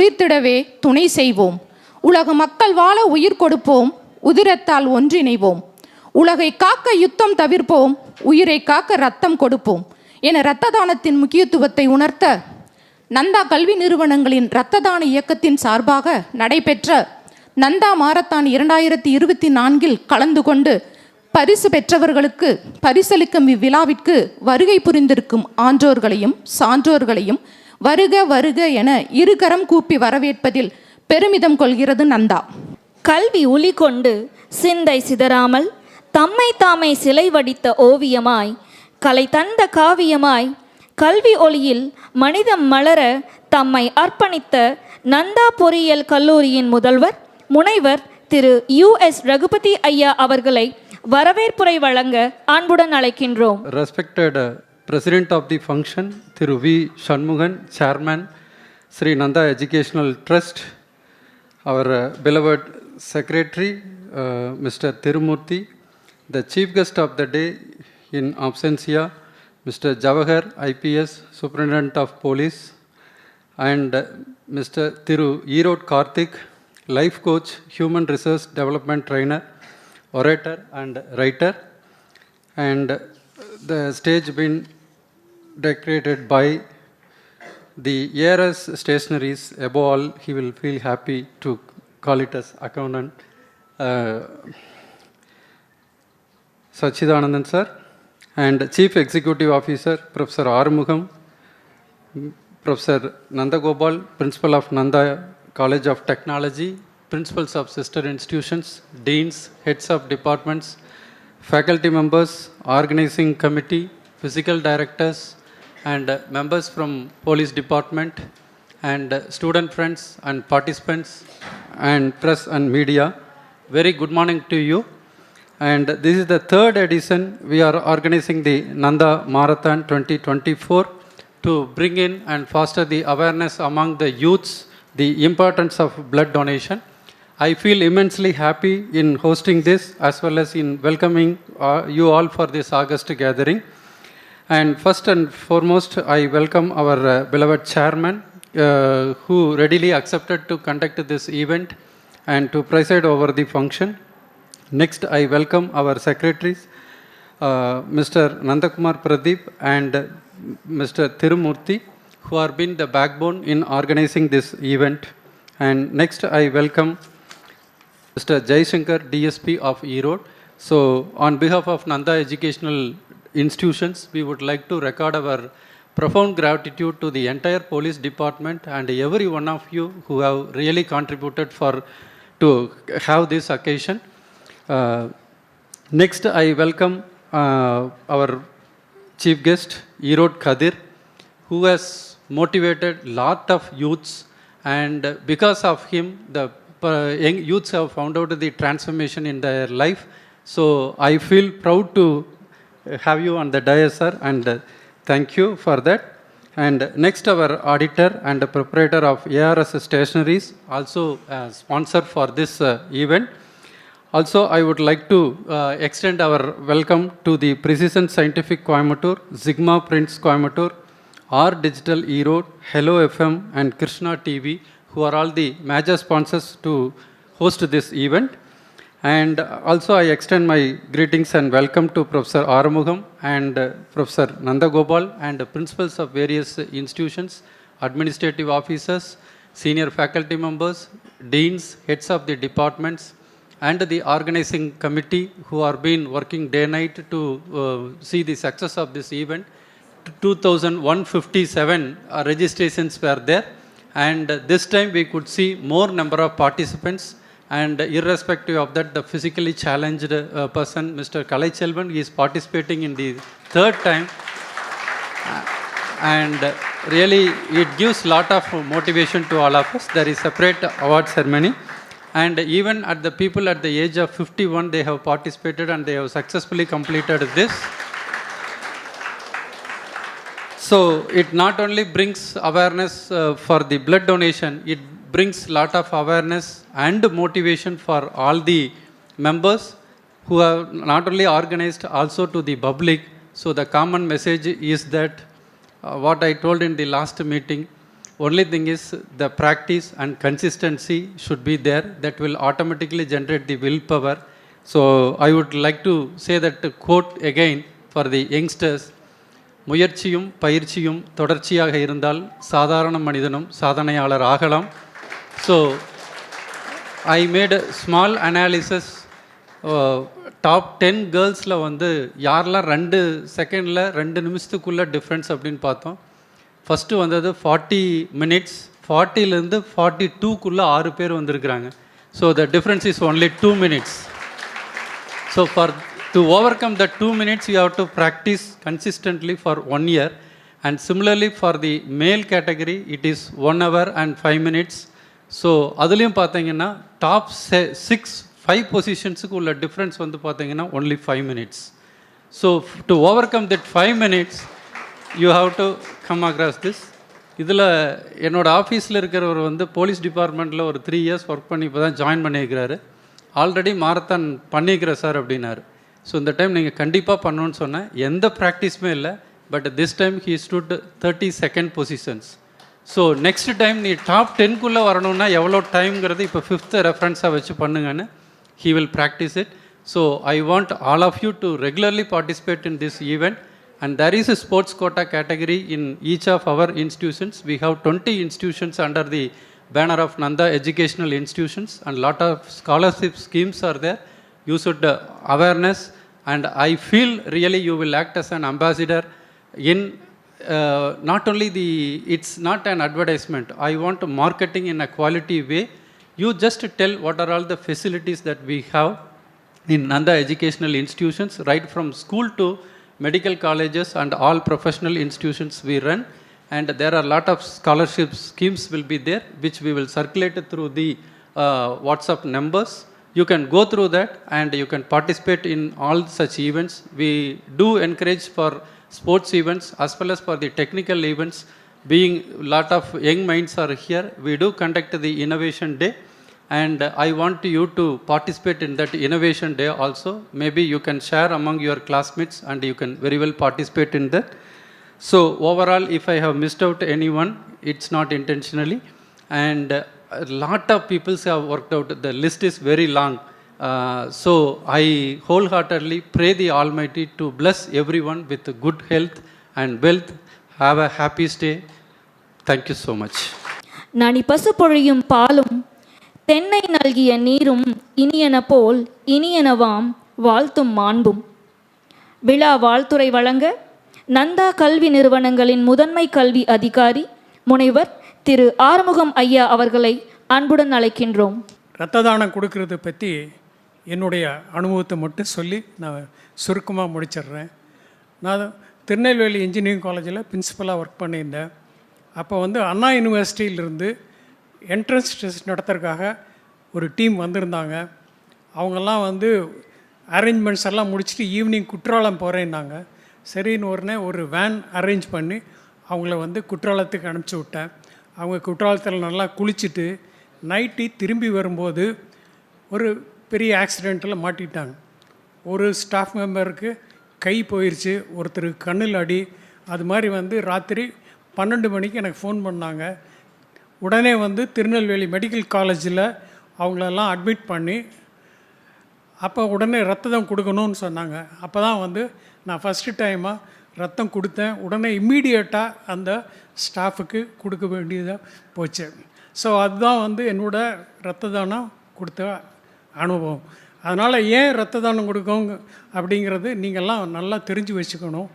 துளிர்த்திடவே துணை செய்வோம். உலக மக்கள் வாழ உயிர் கொடுப்போம், உதிரத்தால் ஒன்றிணைவோம். உலகை காக்க யுத்தம் தவிர்ப்போம், உயிரை காக்க ரத்தம் கொடுப்போம் என இரத்த தானத்தின் முக்கியத்துவத்தை உணர்த்த நந்தா கல்வி நிறுவனங்களின் இரத்த தான இயக்கத்தின் சார்பாக நடைபெற்ற நந்தா மாரத்தான் 2024 கலந்து கொண்டு பரிசு பெற்றவர்களுக்கு பரிசளிக்கும் இவ்விழாவிற்கு வருகை புரிந்திருக்கும் ஆன்றோர்களையும் சான்றோர்களையும் வருக வருக என இருகரம் கூப்பி வரவேற்பதில் பெருமிதம் கொள்கிறது நந்தா. கல்வி ஒளி கொண்டு சிந்தை சிதறாமல் தம்மை தாமை சிலை வடித்த ஓவியமாய் கலை தந்த காவியமாய் கல்வி ஒளியில் மனிதம் மலர தம்மை அர்ப்பணித்த நந்தா பொறியியல் கல்லூரியின் முதல்வர் முனைவர் திரு யுஎஸ் ரகுபதி ஐயா அவர்களை வரவேற்புரை வழங்க அன்புடன் அழைக்கின்றோம். Respected President of the function, Thiru V. Shanmugan, Chairman, Sri Nanda Educational Trust, our beloved Secretary, Mr. Tirumurthy, the Chief Guest of the day in absentia, Mr. Javahar, IPS, Superintendent of Police, and Mr. Thiru Erode Karthik, Life Coach, Human Resource Development Trainer, Orator and Writer, and the stage been decorated by the ARS stationaries. Above all, he will feel happy to call it as accountant. Sachidanandan sir, and Chief Executive Officer Professor Arumugam, Professor Nandagopal, Principal of Nanda College of Technology, Principals of sister institutions, Deans, Heads of Departments, Faculty members, Organizing Committee, Physical Directors, and members from Police Department, and student friends and participants, and press and media. Very good morning to you. And this is the third edition. We are organizing the Nanda Marathon 2024 to bring in and foster the awareness among the youths, the importance of blood donation. I feel immensely happy in hosting this as well as in welcoming you all for this August gathering. And first and foremost, I welcome our beloved chairman who readily accepted to conduct this event and to preside over the function. Next, I welcome our secretaries, Mr. Nandakumar Pradeep and Mr. Tirumurthy, who are been the backbone in organizing this event. And next, I welcome Mr. Jaishankar, DSP of Erode. So, on behalf of Nanda Educational Institutions, we would like to record our profound gratitude to the entire police department and every one of you who have really contributed to have this occasion. Next, I welcome our chief guest, Erode Kadir, who has motivated lot of youths, and because of him, the young youths have found out the transformation in their life. So I feel proud to have you on the dais, sir, and thank you for that. And next, our auditor and proprietor of ARS Stationaries, also sponsor for this event. Also, I would like to extend our welcome to the Precision Scientific Coimbatore, Sigma Prints Coimbatore, R Digital Erode, Hello FM, and Krishna TV, who are all the major sponsors to host this event. And also I extend my greetings and welcome to Professor Arumugam and Professor Nandagopal and principals of various institutions, administrative officers, senior faculty members, deans, heads of the departments, and the organizing committee who are been working day and night to see the success of this event. 2,157 registrations were there, and this time we could see more number of participants. And irrespective of that, the physically challenged person, Mr. Kalai Chelvan, is participating in the third time. And really, it gives lot of motivation to all of us. There is separate award ceremony. And even at the people at the age of 51, they have participated and they have successfully completed this. So it not only brings awareness for the blood donation, it brings lot of awareness and motivation for all the members who have not only organized, also to the public. So the common message is that what I told in the last meeting, only thing is the practice and consistency should be there. That will automatically generate the willpower. So I would like to say that quote again for the youngsters. முயற்சியும் பயிற்சியும் தொடர்ச்சியாக இருந்தால் சாதாரண மனிதனும் சாதனையாளர் ஆகலாம். So I made a small analysis. Top 10 கேர்ள்ஸில் வந்து யாரெல்லாம் 2 செகண்டில் 2 நிமிஷத்துக்குள்ளே டிஃப்ரென்ஸ் அப்படின்னு பார்த்தோம். ஃபஸ்ட்டு வந்தது 40 மினிட்ஸ், 40லேருந்து 42க்குள்ளே 6 பேர் வந்திருக்கிறாங்க. So the difference is only 2 minutes. So to overcome the 2 minutes, you have to practice consistently for 1 year. And similarly for the male category, it is 1 hour and 5 minutes. So அதுலேயும் பார்த்தீங்கன்னா top 5 பொசிஷன்ஸுக்கு உள்ள difference வந்து பார்த்தீங்கன்னா only 5 minutes. So to overcome that 5 minutes, you have to come across this. இதில் என்னோடய ஆஃபீஸில் இருக்கிறவர் வந்து போலீஸ் டிபார்ட்மெண்ட்டில் ஒரு 3 years ஒர்க் பண்ணி இப்போ தான் ஜாயின் பண்ணியிருக்கிறாரு. ஆல்ரெடி மாரத்தான் பண்ணியிருக்கிறேன் சார் அப்படின்னாரு. ஸோ இந்த டைம் நீங்கள் கண்டிப்பாக பண்ணணுன்னு சொன்னேன். எந்த ப்ராக்டிஸுமே இல்லை. But this time he stood 32nd positions. So next time நீ டாப் 10க்குள்ளே வரணுன்னா எவ்வளோ டைம்ங்கிறது இப்போ 5th ரெஃபரன்ஸாக வச்சு பண்ணுங்கன்னு he will practice it. So I want all of you to regularly participate in this event. And there is a sports quota category in each of our institutions. We have 20 institutions under the banner of Nanda Educational Institutions, and lot of scholarship schemes are there. You should awareness, and I feel really you will act as an ambassador in not only it's not an advertisement. I want marketing in a quality way. You just tell what are all the facilities that we have in Nanda Educational Institutions, right from school to medical colleges and all professional institutions we run. And there are a lot of scholarship schemes will be there, which we will circulate through the WhatsApp numbers. You can go through that and you can participate in all such events. We do encourage for sports events as well as for the technical events. Being a lot of young minds are here, we do conduct the Innovation Day. And I want you to participate in that Innovation Day also. Maybe you can share among your classmates and you can very well participate in that. So overall, if I have missed out anyone, it's not intentionally. And a lot of people have worked out. The list is very long. So I wholeheartedly pray the Almighty to bless everyone with good health and wealth. Have a happy stay. Thank you so much. நனி பசு பொழியும் பாலும் தென்னை நல்கிய நீரும் இனியன போல் இனியனவாம் வாழ்த்தும் மாண்பும். விழா வாழ்த்துரை வழங்க நந்தா கல்வி நிறுவனங்களின் முதன்மை கல்வி அதிகாரி முனைவர் திரு ஆறுமுகம் ஐயா அவர்களை அன்புடன் அழைக்கின்றோம். இரத்த தானம் கொடுக்கறத பற்றி என்னுடைய அனுபவத்தை மட்டும் சொல்லி நான் சுருக்கமாக முடிச்சிடுறேன். நான் திருநெல்வேலி இன்ஜினியரிங் காலேஜில் பிரின்சிபலாக ஒர்க் பண்ணியிருந்தேன். அப்போ வந்து அண்ணா யூனிவர்சிட்டியிலிருந்து என்ட்ரன்ஸ் டெஸ்ட் நடத்துறதுக்காக ஒரு டீம் வந்திருந்தாங்க. அவங்கெல்லாம் வந்து அரேஞ்ச்மெண்ட்ஸ் எல்லாம் முடிச்சுட்டு ஈவினிங் குற்றாலம் போகிறேன்னாங்க. சரின்னு உடனே ஒரு வேன் அரேஞ்ச் பண்ணி அவங்கள வந்து குற்றாலத்துக்கு அனுப்பிச்சி விட்டேன். அவங்க குற்றாலத்தில் நல்லா குளிச்சுட்டு நைட்டு திரும்பி வரும்போது ஒரு பெரிய ஆக்சிடெண்ட்டில் மாட்டிட்டாங்க. ஒரு ஸ்டாஃப் மெம்பருக்கு கை போயிடுச்சு, ஒருத்தருக்கு கண்ணில் அடி. அது மாதிரி வந்து ராத்திரி 12 மணிக்கு எனக்கு ஃபோன் பண்ணாங்க. உடனே வந்து திருநெல்வேலி மெடிக்கல் காலேஜில் அவங்களெல்லாம் அட்மிட் பண்ணி அப்போ உடனே ரத்தம் கொடுக்கணும்னு சொன்னாங்க. அப்போ தான் வந்து நான் ஃபஸ்ட்டு டைமாக ரத்தம் கொடுத்தேன். உடனே இம்மீடியட்டாக அந்த ஸ்டாஃபுக்கு கொடுக்க வேண்டியதாக போச்சு. ஸோ அதுதான் வந்து என்னோடய ரத்த தானம் கொடுத்த அனுபவம். அதனால் ஏன் ரத்த தானம் கொடுக்கோங்க அப்படிங்கிறது நீங்கள்லாம் நல்லா தெரிஞ்சு வச்சுக்கணும்,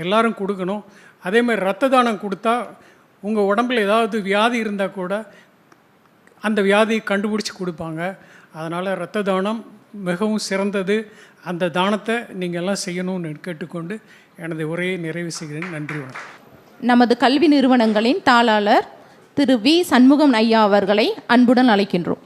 எல்லோரும் கொடுக்கணும். அதேமாதிரி ரத்த தானம் கொடுத்தா உங்கள் உடம்பில் ஏதாவது வியாதி இருந்தால் கூட அந்த வியாதியை கண்டுபிடிச்சி கொடுப்பாங்க. அதனால் இரத்த தானம் மிகவும் சிறந்தது. அந்த தானத்தை நீங்கள் எல்லாம் செய்யணும்னு கேட்டுக்கொண்டு எனது உரையை நிறைவு செய்கிறேன். நன்றி, வணக்கம். நமது கல்வி நிறுவனங்களின் தாளாளர் திரு வி சண்முகம் ஐயா அவர்களை அன்புடன் அழைக்கின்றோம்.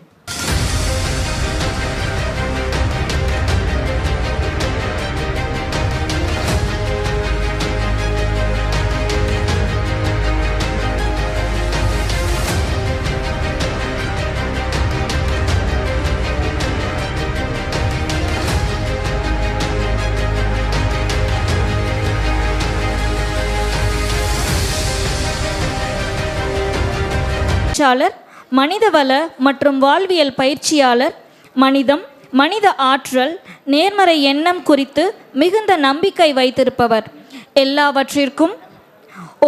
பேச்சாளர், மனிதவள மற்றும் வாழ்வியல் பயிற்சியாளர், மனித ஆற்றல், நேர்மறை எண்ணம் குறித்து மிகுந்த நம்பிக்கை வைத்திருப்பவர். எல்லாவற்றிற்கும்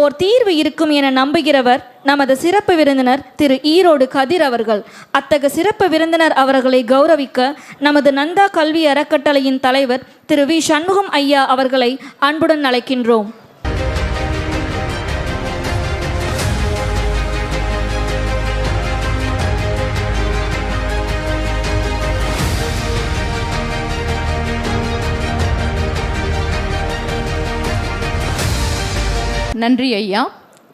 ஓர் தீர்வு இருக்கும் என நம்புகிறவர் நமது சிறப்பு விருந்தினர் திரு ஈரோடு கதிர் அவர்கள். அத்தகைய சிறப்பு விருந்தினர் அவர்களை கௌரவிக்க நமது நந்தா கல்வி அறக்கட்டளையின் தலைவர் திரு வி சண்முகம் ஐயா அவர்களை அன்புடன் அழைக்கின்றோம். நன்றி ஐயா.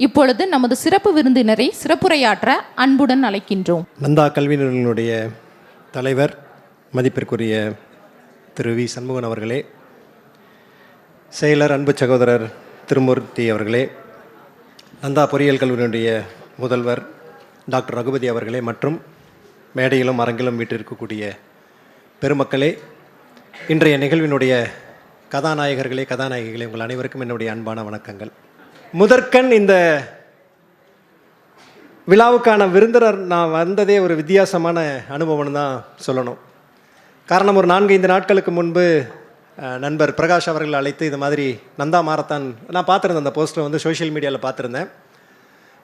இப்பொழுது நமது சிறப்பு விருந்தினரை சிறப்புரையாற்ற அன்புடன் அழைக்கின்றோம். நந்தா கல்வி நிறுவனங்களுடைய தலைவர் மதிப்பிற்குரிய திரு வி சண்முகன் அவர்களே, செயலர் அன்பு சகோதரர் திருமூர்த்தி அவர்களே, நந்தா பொறியியல் கல்லூரியினுடைய முதல்வர் டாக்டர் ரகுபதி அவர்களே, மற்றும் மேடையிலும் அரங்கிலும் வீட்டிற்கக்கூடிய பெருமக்களே, இன்றைய நிகழ்வினுடைய கதாநாயகர்களே, கதாநாயகிகளே, உங்கள் அனைவருக்கும் என்னுடைய அன்பான வணக்கங்கள். முதற்கண் இந்த விழாவுக்கான விருந்தினர் நான் வந்ததே ஒரு வித்தியாசமான அனுபவம்னு தான் சொல்லணும். காரணம், ஒரு 4-5 நாட்களுக்கு முன்பு நண்பர் பிரகாஷ் அவர்கள் அழைத்து இது மாதிரி நந்தா மாரத்தான், நான் பார்த்துருந்தேன், அந்த போஸ்டர் வந்து சோஷியல் மீடியாவில் பார்த்துருந்தேன்.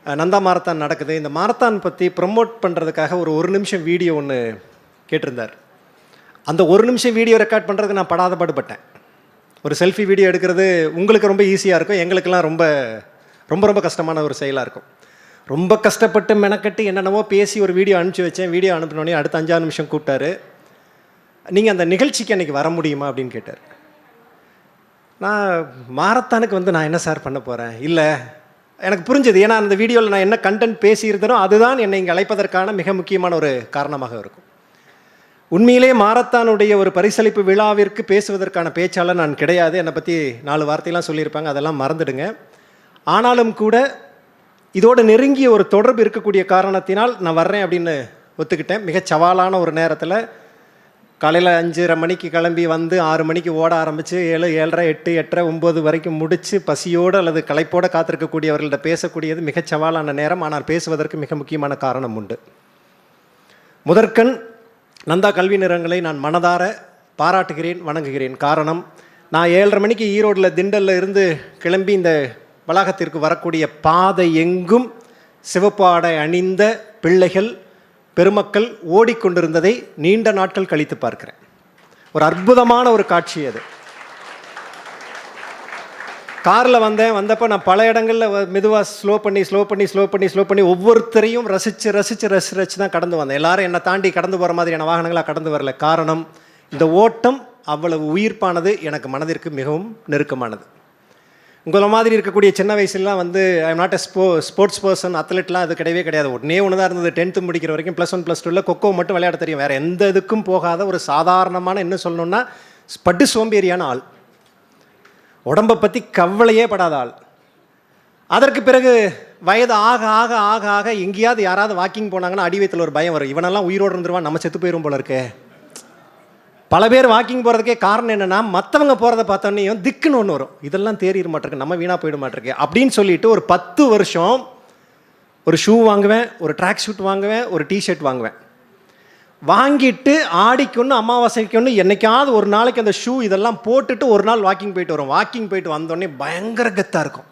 நந்தா மாரத்தான் நடக்குது, இந்த மாரத்தான் பற்றி ப்ரமோட் பண்ணுறதுக்காக ஒரு நிமிஷம் வீடியோ ஒன்று கேட்டிருந்தார். அந்த 1 நிமிஷம் வீடியோ ரெக்கார்ட் பண்ணுறதுக்கு நான் படாத பாடுபட்டேன். ஒரு செல்ஃபி வீடியோ எடுக்கிறது உங்களுக்கு ரொம்ப ஈஸியாக இருக்கும், எங்களுக்கெல்லாம் ரொம்ப ரொம்ப ரொம்ப கஷ்டமான ஒரு செயலாக இருக்கும். ரொம்ப கஷ்டப்பட்டு மெனக்கட்டு என்னென்னவோ பேசி ஒரு வீடியோ அனுப்பிச்சி வச்சேன். வீடியோ அனுப்பினோடனே அடுத்த 5 நிமிஷம் கூப்பிட்டாரு. நீங்கள் அந்த நிகழ்ச்சிக்கு அன்றைக்கி வர முடியுமா அப்படின்னு கேட்டார். நான் மாரத்தானுக்கு வந்து நான் என்ன சார் பண்ண போகிறேன், இல்லை எனக்கு புரிஞ்சது. ஏன்னா அந்த வீடியோவில் நான் என்ன கண்டென்ட் பேசியிருந்தனோ அதுதான் என்னை இங்கே அழைப்பதற்கான மிக முக்கியமான ஒரு காரணமாக இருக்கும். உண்மையிலே மாரத்தானுடைய ஒரு பரிசளிப்பு விழாவிற்கு பேசுவதற்கான பேச்சாளர் நான் கிடையாது. என்னை பற்றி 4 வார்த்தையெல்லாம் சொல்லியிருப்பாங்க, அதெல்லாம் மறந்துடுங்க. ஆனாலும் கூட இதோடு நெருங்கிய ஒரு தொடர்பு இருக்கக்கூடிய காரணத்தினால் நான் வர்றேன் அப்படின்னு ஒத்துக்கிட்டேன். மிகச் சவாலான ஒரு நேரத்தில் காலையில் 5:30 மணிக்கு கிளம்பி வந்து 6 மணிக்கு ஓட ஆரம்பித்து 7, 7:30, 8, 8:30, 9 வரைக்கும் முடித்து பசியோடு அல்லது களைப்போடு காத்திருக்கக்கூடியவர்கள்ட்ட பேசக்கூடியது மிகச் சவாலான நேரம். ஆனால் பேசுவதற்கு மிக முக்கியமான காரணம் உண்டு. முதற்கண் நந்தா கல்வி நிறுவனங்களை நான் மனதார பாராட்டுகிறேன், வணங்குகிறேன். காரணம், நான் 7:30 மணிக்கு ஈரோடில் திண்டலில் இருந்து கிளம்பி இந்த வளாகத்திற்கு வரக்கூடிய பாதை எங்கும் சிவப்பு ஆடை அணிந்த பிள்ளைகள், பெருமக்கள் ஓடிக்கொண்டிருந்ததை நீண்ட நாட்கள் கழித்து பார்க்கிறேன். ஒரு அற்புதமான ஒரு காட்சி அது. காரில் வந்தப்போ நான் பல இடங்களில் மெதுவாக ஸ்லோ பண்ணி ஒவ்வொருத்தரையும் ரசித்து தான் கடந்து வந்தேன். எல்லாரும் என்னை தாண்டி கடந்து போகிற மாதிரியான வாகனங்களாக கடந்து வரல. காரணம், இந்த ஓட்டம் அவ்வளவு உயிர்ப்பானது, எனக்கு மனதிற்கு மிகவும் நெருக்கமானது. உங்களை மாதிரி இருக்கக்கூடிய சின்ன வயசுலாம் வந்து I am not a sports person, அத்லெட்லாம் அது கிடையவே கிடையாது. ஒன்று தான் இருந்தது. 10th முடிக்கிற வரைக்கும் +1 +2 கொக்கோ மட்டும் விளையாட தெரியும். வேறு எந்த இதுக்கும் போகாத ஒரு சாதாரணமான, என்ன சொல்லணுன்னா பட்டு சோம்பேறியான ஆள், உடம்பை பற்றி கவலையே படாத ஆள். அதற்கு பிறகு வயது ஆக ஆக ஆக ஆக எங்கேயாவது யாராவது வாக்கிங் போனாங்கன்னா அடிவயத்தில் ஒரு பயம் வரும். இவனெல்லாம் உயிரோடு இருந்துருவான், நம்ம செத்து போயிடும் போல இருக்கே. பல பேர் வாக்கிங் போகிறதுக்கே காரணம் என்னென்னா, மற்றவங்க போகிறத பார்த்தோன்னையும் திக்குன்னு ஒன்று வரும், இதெல்லாம் தேறிட மாட்டிருக்கு, நம்ம வீணாக போயிட மாட்டிருக்கு அப்படின்னு சொல்லிட்டு ஒரு 10 வருஷம் ஒரு ஷூ வாங்குவேன், ஒரு ட்ராக் ஷூட் வாங்குவேன், ஒரு டிஷர்ட் வாங்குவேன். வாங்கிட்டு ஆடிக்கொன்று அமாவாசைக்கு என்னைக்காவது ஒரு நாளைக்கு அந்த ஷூ இதெல்லாம் போட்டுட்டு ஒரு நாள் வாக்கிங் போயிட்டு வரும். வாக்கிங் போயிட்டு வந்தோடனே பயங்கர கெத்தாக இருக்கும்.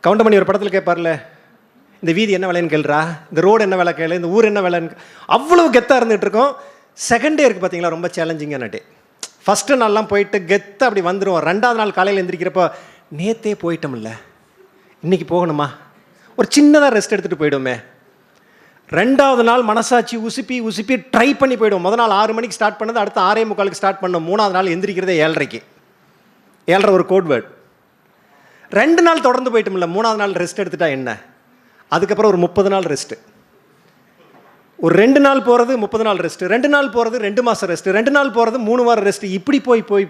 கவுண்டமணி ஒரு படத்தில் கேட்பார்ல, இந்த வீதி என்ன விலைன்னு கேள்றா, இந்த ரோடு என்ன விலை கேளு, இந்த ஊர் என்ன விலைன்னு, அவ்வளவு கெத்தாக இருந்துகிட்டு இருக்கோம். செகண்ட் டே இருக்குது பார்த்தீங்களா, ரொம்ப சேலஞ்சிங்கான டே. ஃபஸ்ட்டு நாள்லாம் போயிட்டு கெத்தாக அப்படி வந்துடுவோம். 2வது நாள் காலையில் எந்திரிக்கிறப்போ நேற்றே போயிட்டோம்ல, இன்றைக்கி போகணுமா, ஒரு சின்னதாக ரெஸ்ட் எடுத்துகிட்டு போயிடுவோமே. 2வது நாள் மனசாட்சி உசுப்பி ட்ரை பண்ணி போய்டும். முதல் நாள் 6 மணிக்கு ஸ்டார்ட் பண்ணது, அடுத்த 6:45 ஸ்டார்ட் பண்ணோம். 3வது நாள் எந்திரிக்கிறதே 7:30. 7:30 ஒரு கோட் வேர்ட். 2 நாள் தொடர்ந்து போயிட்டோம்ல, 3வது நாள் ரெஸ்ட் எடுத்துட்டா என்ன, அதுக்கப்புறம் ஒரு 30 நாள் ரெஸ்ட்டு. ஒரு 2 நாள் போகிறது 30 நாள் ரெஸ்ட்டு, 2 நாள் போகிறது 2 மாதம் ரெஸ்ட்டு, 2 நாள் போகிறது 3 வாரம் ரெஸ்ட்டு. இப்படி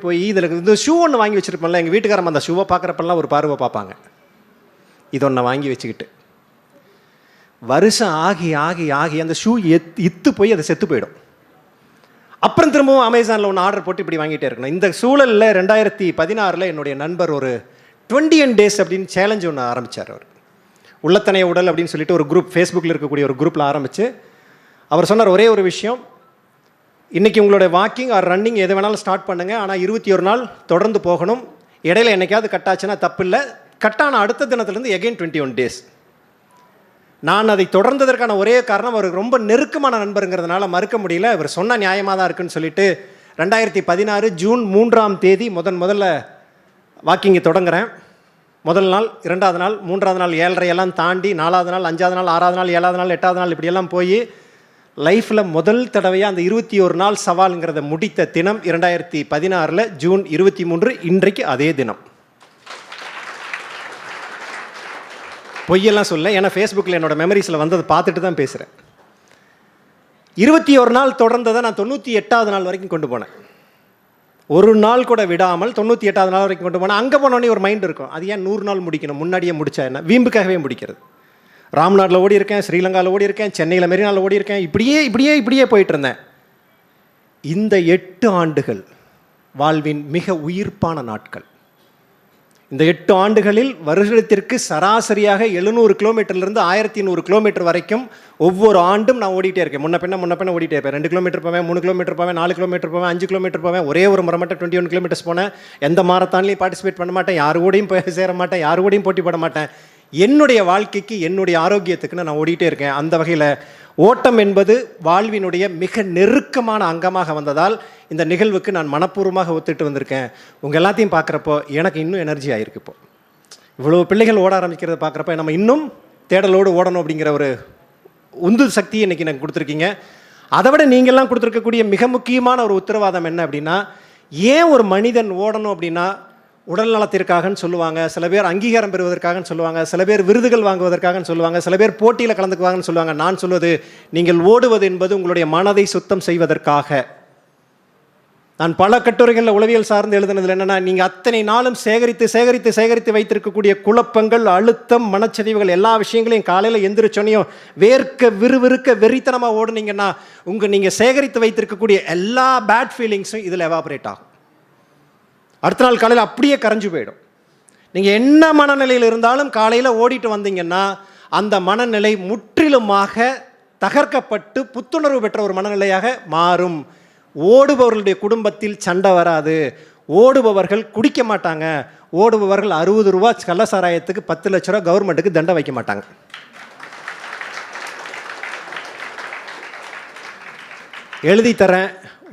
போய் இதில் இந்த ஷூ ஒன்று வாங்கி வச்சுருப்போம்ல, எங்கள் வீட்டுக்காரம்மா அந்த ஷூவை பார்க்குறப்பெல்லாம் ஒரு பார்வை பார்ப்பாங்க. இது ஒன்று வாங்கி வச்சுக்கிட்டு வருஷம் ஆகி அந்த ஷூ இத்து போய் அது செத்து போயிடும். அப்புறம் திரும்பவும் அமேசானில் ஒன்று ஆர்டர் போட்டு இப்படி வாங்கிட்டே இருக்கணும். இந்த சூழலில் 2016 என்னுடைய நண்பர் ஒரு 21 days அப்படின்னு சேலஞ்சு ஒன்று ஆரம்பித்தார். அவர் உள்ளத்தனைய உடல் அப்படின்னு சொல்லிட்டு ஒரு குரூப் ஃபேஸ்புக்கில் இருக்கக்கூடிய ஒரு குரூப்பில் ஆரம்பித்து அவர் சொன்னார் ஒரே ஒரு விஷயம், இன்றைக்கி உங்களுடைய வாக்கிங் ஆர் ரன்னிங் எது வேணாலும் ஸ்டார்ட் பண்ணுங்கள், ஆனால் 21 நாள் தொடர்ந்து போகணும். இடையில என்னைக்காவது கட்டாச்சுன்னா தப்பு இல்லை, கட்டான அடுத்த தினத்துலேருந்து எகெயின் 21 days. நான் அதை தொடர்ந்ததற்கான ஒரே காரணம் அவருக்கு ரொம்ப நெருக்கமான நண்பருங்கிறதுனால மறுக்க முடியல. இவர் சொன்ன நியாயமாக தான் இருக்குன்னு சொல்லிட்டு 2016 ஜூன் 3ஆம் தேதி முதல்ல வாக்கிங்கை தொடங்குறேன். முதல் நாள், 2வது நாள், 3வது நாள் 7:30 எல்லாம் தாண்டி 4வது நாள், 5வது நாள், 6வது நாள், 7வது நாள், 8வது நாள் இப்படியெல்லாம் போய் லைஃப்பில் முதல் தடவையாக அந்த 21 நாள் சவாலுங்கிறத முடித்த தினம் 2016 ஜூன் 23, இன்றைக்கு அதே தினம். பொய்யெல்லாம் சொல்ல, ஏன்னா ஃபேஸ்புக்கில் என்னோட மெமரிஸில் வந்ததை பார்த்துட்டு தான் பேசுகிறேன். 21 நாள் தொடர்ந்ததை நான் 98வது நாள் வரைக்கும் கொண்டு போனேன். ஒரு நாள் கூட விடாமல் 98வது நாள் வரைக்கும் கொண்டு போனேன். அங்கே போனோடனே ஒரு மைண்ட் இருக்கும், அது ஏன் 100 நாள் முடிக்கணும், முன்னாடியே முடிச்சா என்ன, வீம்புக்காகவே முடிக்கிறது. ராம்நாட்டில் ஓடி இருக்கேன், ஸ்ரீலங்காவில் ஓடி இருக்கேன், சென்னையில் மெரினாவில் ஓடி இருக்கேன், இப்படியே போயிட்டு இருந்தேன். இந்த 8 ஆண்டுகள் வாழ்வின் மிக உயிர்ப்பான நாட்கள். இந்த 8 ஆண்டுகளில் வருடத்திற்கு சராசரியாக 700 கிலோமீட்டர்லேருந்து 1100 கிலோமீட்டர் வரைக்கும் ஒவ்வொரு ஆண்டும் நான் ஓடிட்டே இருக்கேன். முன்ன பின்ன ஓடிட்டே இருப்பேன். 2 கிலோமீட்டர் போவேன், 3 கிலோமீட்டர் போவேன், 4 கிலோமீட்டர் போவேன், 5 கிலோமீட்டர் போவேன். ஒரே ஒரு முறை மட்டும் 21 கிலோமீட்டர்ஸ் போனேன். எந்த மாரத்தான்லையும் பார்ட்டிசிபேட் பண்ண மாட்டேன், யாரு கூடயும் போய் சேர மாட்டேன், யாரு கூடயும் போட்டி போட மாட்டேன். என்னுடைய வாழ்க்கைக்கு, என்னுடைய ஆரோக்கியத்துக்குன்னு நான் ஓடிட்டே இருக்கேன். அந்த வகையில் ஓட்டம் என்பது வாழ்வினுடைய மிக நெருக்கமான அங்கமாக வந்ததால் இந்த நிகழ்வுக்கு நான் மனப்பூர்வமாக ஒத்துட்டு வந்திருக்கேன். உங்கள் எல்லாத்தையும் பார்க்குறப்போ எனக்கு இன்னும் எனர்ஜி ஆகிருக்கு. இப்போ இவ்வளோ பிள்ளைகள் ஓட ஆரம்பிக்கிறத பார்க்குறப்ப நம்ம இன்னும் தேடலோடு ஓடணும் அப்படிங்கிற ஒரு உந்து சக்தியை இன்றைக்கி எனக்கு கொடுத்துருக்கீங்க. அதை விட நீங்கள்லாம் கொடுத்துருக்கக்கூடிய மிக முக்கியமான ஒரு உத்தரவாதம் என்ன அப்படின்னா, ஏன் ஒரு மனிதன் ஓடணும் அப்படின்னா, உடல் நலத்திற்காகன்னு சொல்லுவாங்க, சில பேர் அங்கீகாரம் பெறுவதற்காகன்னு சொல்லுவாங்க, சில பேர் விருதுகள் வாங்குவதற்காகன்னு சொல்லுவாங்க, சில பேர் போட்டியில் கலந்துக்குவாங்கன்னு சொல்லுவாங்க. நான் சொல்வது, நீங்கள் ஓடுவது என்பது உங்களுடைய மனதை சுத்தம் செய்வதற்காக. நான் பல கட்டுரைகளில் உளவியல் சார்ந்து எழுதுனதில் என்னென்னா, நீங்கள் அத்தனை நாளும் சேகரித்து வைத்திருக்கக்கூடிய குழப்பங்கள், அழுத்தம், மனச்சரிவுகள் எல்லா விஷயங்களையும் காலையில் எந்திரிச்சோனையும் வேர்க்க விறுவிறுக்க வெறித்தனமாக ஓடுனீங்கன்னா நீங்கள் சேகரித்து வைத்திருக்கக்கூடிய எல்லா பேட் ஃபீலிங்ஸும் இதில் எவாபரேட் ஆகும். அடுத்த நாள் காலையில் அப்படியே கரைஞ்சு போயிடும். நீங்கள் என்ன மனநிலையில் இருந்தாலும் காலையில் ஓடிட்டு வந்தீங்கன்னா அந்த மனநிலை முற்றிலுமாக தகர்க்கப்பட்டு புத்துணர்வு பெற்ற ஒரு மனநிலையாக மாறும். ஓடுபவர்களுடைய குடும்பத்தில் சண்டை வராது. ஓடுபவர்கள் குடிக்க மாட்டாங்க. ஓடுபவர்கள் 60 ரூபா கள்ளசாராயத்துக்கு 10 லட்ச ரூபா கவர்மெண்ட்டுக்கு தண்டை வைக்க மாட்டாங்க. எழுதி தரேன்.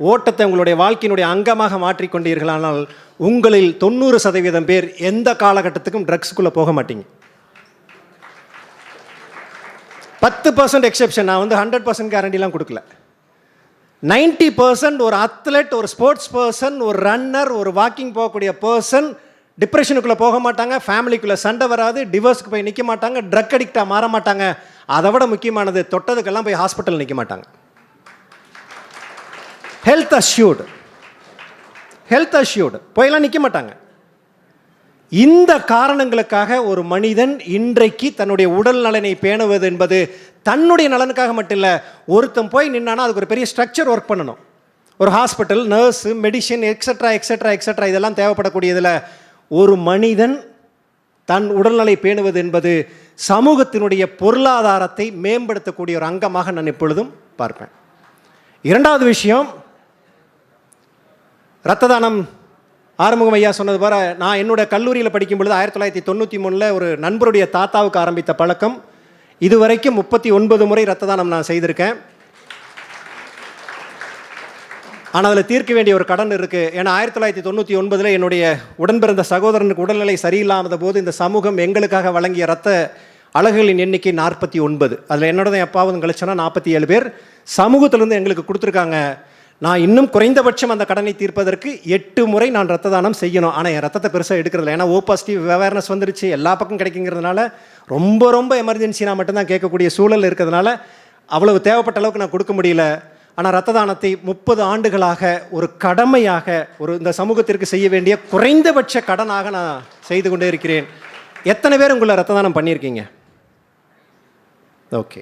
ஓட்டத்தை உங்களுடைய வாழ்க்கையினுடைய அங்கமாக மாற்றிக்கொண்டீர்களானால் உங்களில் 90% பேர் எந்த காலகட்டத்துக்கும் ட்ரக்ஸ்குள்ளே போக மாட்டீங்க. 10% எக்ஸெப்ஷன். நான் 100% கேரண்டிலாம் கொடுக்கல. 90% ஒரு அத்லெட், ஒரு ஸ்போர்ட்ஸ் பர்சன், ஒரு ரன்னர், ஒரு வாக்கிங் போகக்கூடிய பர்சன் டிப்ரெஷனுக்குள்ளே போக மாட்டாங்க, ஃபேமிலிக்குள்ளே சண்டை வராது, டிவோர்ஸ்க்கு போய் நிற்க மாட்டாங்க, ட்ரக் அடிக்டாக மாற மாட்டாங்க. அதை விட முக்கியமானது, தொட்டதுக்கெல்லாம் போய் ஹாஸ்பிட்டல் நிற்க மாட்டாங்க. ஹெல்த் அஷ்யூர்டு போயெல்லாம் நிற்க மாட்டாங்க. இந்த காரணங்களுக்காக ஒரு மனிதன் இன்றைக்கு தன்னுடைய உடல் நலனை பேணுவது என்பது தன்னுடைய நலனுக்காக மட்டும் இல்லை. ஒருத்தன் போய் நின்னானா அதுக்கு ஒரு பெரிய ஸ்ட்ரக்சர் ஒர்க் பண்ணணும். ஒரு ஹாஸ்பிட்டல், நர்ஸு, மெடிசின், எக்ஸட்ரா இதெல்லாம் தேவைப்படக்கூடியதில் ஒரு மனிதன் தன் உடல்நலை பேணுவது என்பது சமூகத்தினுடைய பொருளாதாரத்தை மேம்படுத்தக்கூடிய ஒரு அங்கமாக நான் எப்பொழுதும் பார்ப்பேன். 2வது விஷயம், இரத்த தானம். ஆறுமுகம் ஐயா சொன்னது போல, நான் என்னோட கல்லூரியில் படிக்கும் பொழுது 1993 ஒரு நண்பருடைய தாத்தாவுக்கு ஆரம்பித்த பழக்கம். இதுவரைக்கும் 39 முறை இரத்த தானம் நான் செய்திருக்கேன். ஆனால் அதில் தீர்க்க வேண்டிய ஒரு கடன் இருக்குது. ஏன்னா 1999 என்னுடைய உடன்பிறந்த சகோதரனுக்கு உடல்நிலை சரியில்லாத போது இந்த சமூகம் எங்களுக்காக வழங்கிய இரத்த அலகுகளின் எண்ணிக்கை 49. அதில் என்னோட எப்பாவது கழிச்சோன்னா 47 பேர் சமூகத்திலேருந்து எங்களுக்கு கொடுத்துருக்காங்க. நான் இன்னும் குறைந்தபட்சம் அந்த கடனை தீர்ப்பதற்கு 8 முறை நான் ரத்த தானம் செய்யணும். ஆனால் என் ரத்தத்தை பெருசாக எடுக்கிறதில்ல. ஏன்னா ஓ பாசிட்டிவ் அவேர்னஸ் வந்துருச்சு, எல்லா பக்கம் கிடைக்குங்கிறதுனால ரொம்ப எமர்ஜென்சி நான் மட்டும்தான் கேட்கக்கூடிய சூழல் இருக்கிறதுனால அவ்வளவு தேவைப்பட்ட அளவுக்கு நான் கொடுக்க முடியல. ஆனால் ரத்த தானத்தை 30 ஆண்டுகளாக ஒரு கடமையாக, ஒரு இந்த சமூகத்திற்கு செய்ய வேண்டிய குறைந்தபட்ச கடனாக நான் செய்து கொண்டே இருக்கிறேன். எத்தனை பேர் உங்களை ரத்த தானம் பண்ணியிருக்கீங்க? ஓகே.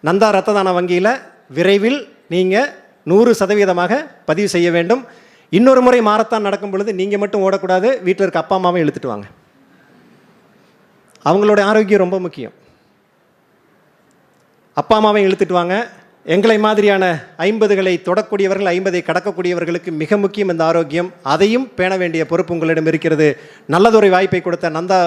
நந்தா ரத்த தான வங்கியில் விரைவில் நீங்கள் 100% பதிவு செய்ய வேண்டும். இன்னொரு முறை மாரத்தான் நடக்கும் பொழுது நீங்கள் மட்டும் ஓடக்கூடாது, வீட்டில் இருக்க அப்பா அம்மாவை இழுத்துட்டு வாங்க. அவங்களோட ஆரோக்கியம் ரொம்ப முக்கியம். அப்பா அம்மாவை இழுத்துட்டு வாங்க. எங்களை மாதிரியான 50களை தொடக்கூடியவர்கள், 50ஐ கடக்கக்கூடியவர்களுக்கு மிக முக்கியம் இந்த ஆரோக்கியம். அதையும் பேண வேண்டிய பொறுப்பு உங்களிடம் இருக்கிறது. நல்லதொரு வாய்ப்பை கொடுத்த நந்தா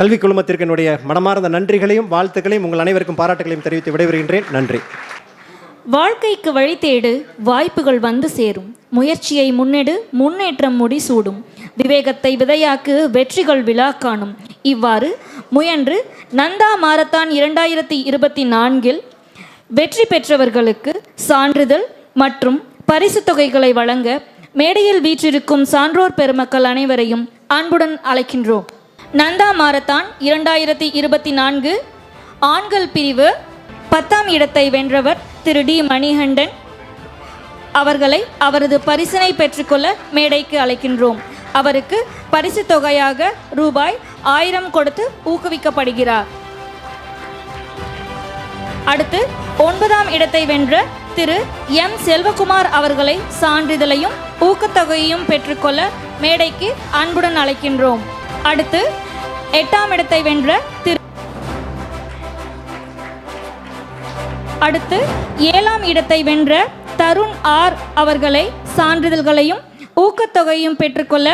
கல்வி குழுமத்திற்கு என்னுடைய மனமார்ந்த நன்றிகளையும் வாழ்த்துக்களையும் உங்கள் அனைவருக்கும் பாராட்டுகளையும் தெரிவித்து விடைபெறுகின்றேன். நன்றி. வாழ்க்கைக்கு வழி தேடு, வாய்ப்புகள் வந்து சேரும். முயற்சியை முன்னெடு, முன்னேற்றம் முடிசூடும். விவேகத்தை விதையாக்கு, வெற்றிகள் விழா காணும். இவ்வாறு முயன்று நந்தா மாரத்தான் 2024 வெற்றி பெற்றவர்களுக்கு சான்றிதழ் மற்றும் பரிசு தொகைகளை வழங்க மேடையில் வீற்றிருக்கும் சான்றோர் பெருமக்கள் அனைவரையும் அன்புடன் அழைக்கின்றோம். நந்தா மாரத்தான் 2024 ஆண்கள் பிரிவு 10ஆம் இடத்தை வென்றவர் திரு டி மணிகண்டன் அவர்களை அவரது பரிசினை பெற்றுக்கொள்ள மேடைக்கு அழைக்கின்றோம். அவருக்கு பரிசு தொகையாக ரூபாய் 1000 கொடுத்து ஊக்குவிக்கப்படுகிறார். அடுத்து 9ஆம் இடத்தை வென்ற திரு எம் செல்வகுமார் அவர்களை சான்றிதழையும் ஊக்கத்தொகையையும் பெற்றுக்கொள்ள மேடைக்கு அன்புடன் அழைக்கின்றோம். அடுத்து 8ஆம் இடத்தை வென்ற அடுத்து 7ஆம் இடத்தை வென்ற தருண் ஆர் அவர்களை சான்றிதழ்களையும் ஊக்கத்தொகையும் பெற்றுக்கொள்ள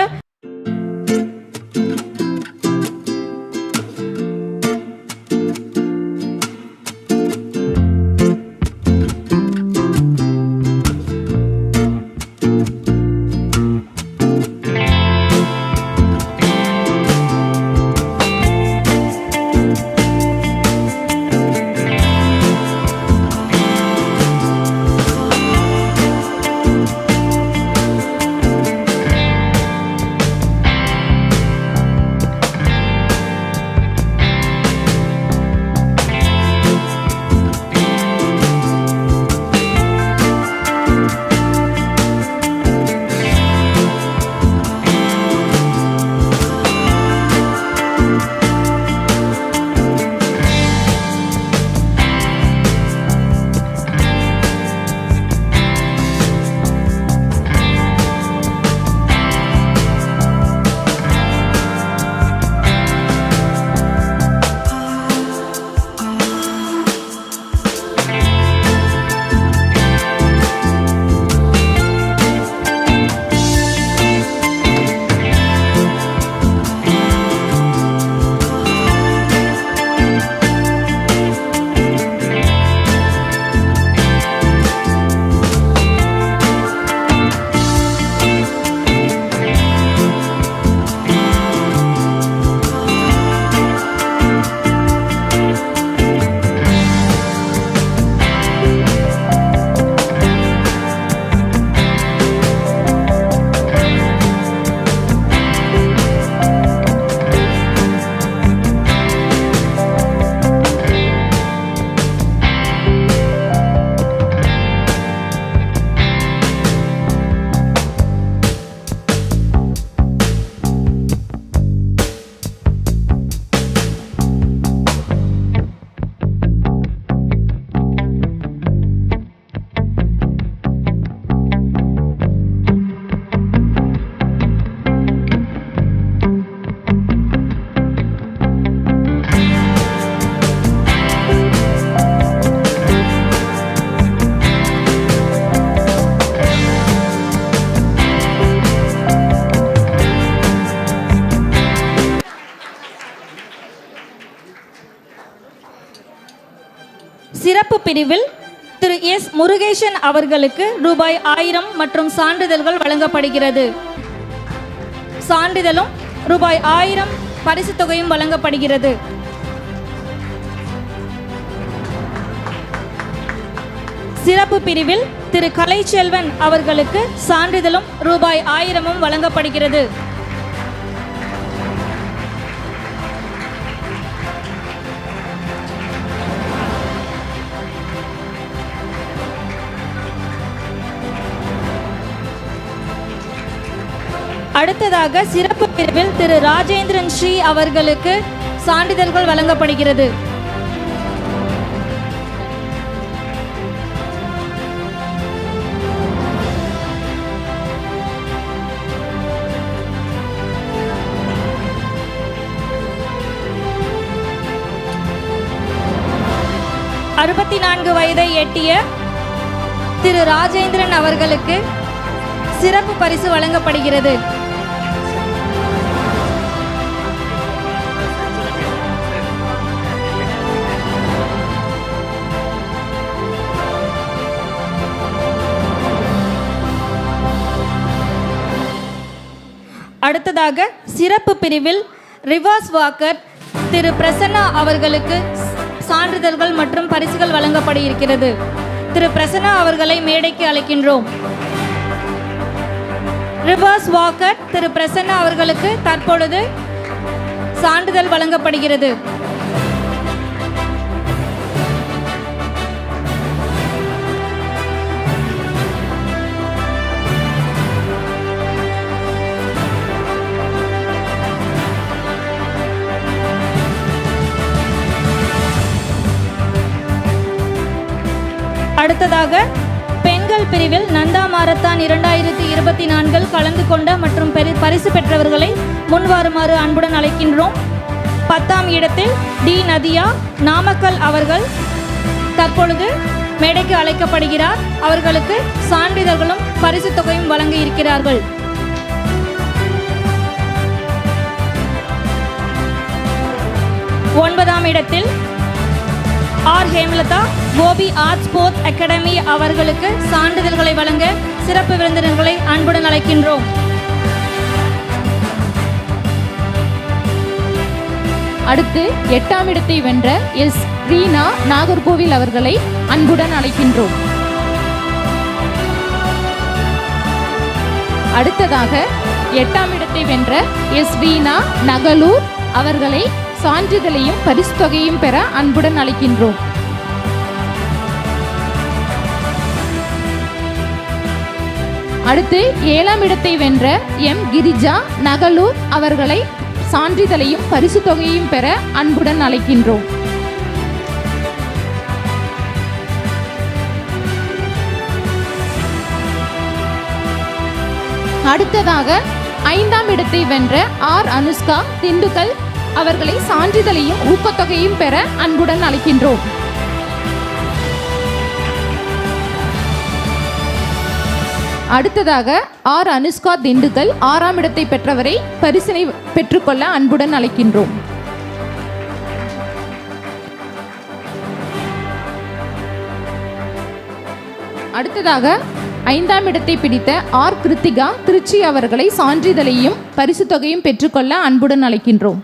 சிறப்பு பிரிவில் திரு எஸ் முருகேசன் அவர்களுக்கு ரூபாய் 1000 மற்றும் சான்றிதழ்கள் வழங்கப்படுகிறது. சான்றிதழும் ரூபாய் 1000 பரிசு தொகையும் வழங்கப்படுகிறது. சிறப்பு பிரிவில் திரு கலைச்செல்வன் அவர்களுக்கு சான்றிதழும் ரூபாய் 1000 வழங்கப்படுகிறது. அடுத்ததாக சிறப்பு பிரிவில் திரு ராஜேந்திரன் ஸ்ரீ அவர்களுக்கு சான்றிதழ்கள் வழங்கப்படுகிறது. 64 வயதை எட்டிய திரு ராஜேந்திரன் அவர்களுக்கு சிறப்பு பரிசு வழங்கப்படுகிறது. அடுத்ததாக சிறப்பு பிரிவில் ரிவர்ஸ் வாக்கர் திரு பிரசன்னா அவர்களுக்கு சான்றிதழ்கள் மற்றும் பரிசுகள் வழங்கப்பட இருக்கிறது. திரு பிரசன்னா அவர்களை மேடைக்கு அழைக்கின்றோம். ரிவர்ஸ் வாக்கர் திரு பிரசன்னா அவர்களுக்கு தற்பொழுது சான்றிதழ் வழங்கப்படுகிறது. அடுத்ததாக பெண்கள் பிரிவில் நந்தா மாரத்தான் 2024 கலந்து கொண்ட மற்றும் பரிசு பெற்றவர்களை முன்வருமாறு அன்புடன் அழைக்கின்றோம். 10ஆம் இடத்தில் டி நதியா நாமக்கல் அவர்கள் தற்பொழுது மேடைக்கு அழைக்கப்படுகிறார். அவர்களுக்கு சான்றிதழ்களும் பரிசு தொகையும் வழங்க இருக்கிறார்கள். 9ஆம் இடத்தில் R Hemalatha Gobi art sports academy அவர்களுக்கு சான்றிதழ்களை வழங்க சிறப்பு விருந்தினர்களை அன்புடன் அழைக்கின்றோம். அடுத்து 8ஆம் இடத்தை வென்ற எஸ் ரீனா நாகர்கோவில் அவர்களை அன்புடன் அழைக்கின்றோம். அடுத்ததாக 8ஆம் இடத்தை வென்ற எஸ் ரீனா நகலூர் அவர்களை சான்றிதழையும் பரிசு தொகையும் பெற அன்புடன் அழைக்கின்றோம். அடுத்து 7ஆம் இடத்தை வென்ற எம் கிரிஜா நகலூர் அவர்களை சான்றிதழையும் பரிசு தொகையும் பெற அன்புடன் அழைக்கின்றோம். அடுத்ததாக 5ஆம் இடத்தை வென்ற ஆர் அனுஷ்கா திண்டுக்கல் அவர்களை சான்றிதழையும் ஊக்கத்தொகையும் பெற அன்புடன் அழைக்கின்றோம். அடுத்ததாக ஆர் அனுஷ்கா திண்டுக்கல் 6ஆம் இடத்தை பெற்றவரை பரிசினை பெற்றுக்கொள்ள அன்புடன் அழைக்கின்றோம். அடுத்ததாக 5ஆம் இடத்தை பிடித்த ஆர் கிருத்திகா திருச்சி அவர்களை சான்றிதழையும் பரிசு தொகையும் பெற்றுக்கொள்ள அன்புடன் அழைக்கின்றோம்.